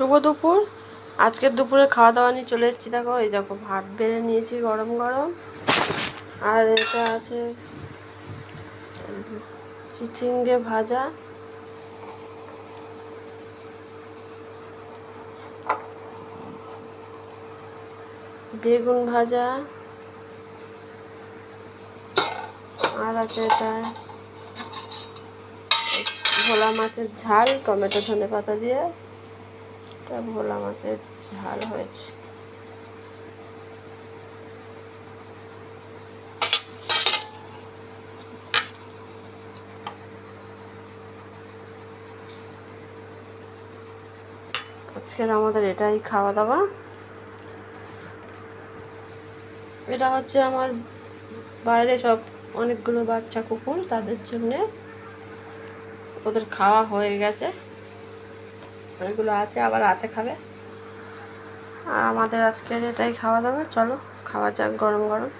শুভ দুপুর। আজকের দুপুরে খাওয়া দাওয়া নিয়ে চলে এসেছি। দেখো, এই দেখো ভাত বেড়ে নিয়েছি গরম গরম, আর এটা আছে চিচিঙ্গে ভাজা, বেগুন ভাজা, আর আছে এটা ভোলা মাছের ঝাল, টমেটো ধনে পাতা দিয়ে এটা ভোলা মাছের ঝাল হয়েছে। আজকের আমাদের এটাই খাওয়া দাওয়া। এটা হচ্ছে আমার বাইরে সব অনেকগুলো বাচ্চা কুকুর, তাদের জন্যে ওদের খাওয়া হয়ে গেছে, এগুলো আছে, আবার রাতে খাবে। আর আমাদের আজকের এটাই খাওয়া দাওয়া। চলো খাওয়া যাক গরম গরম।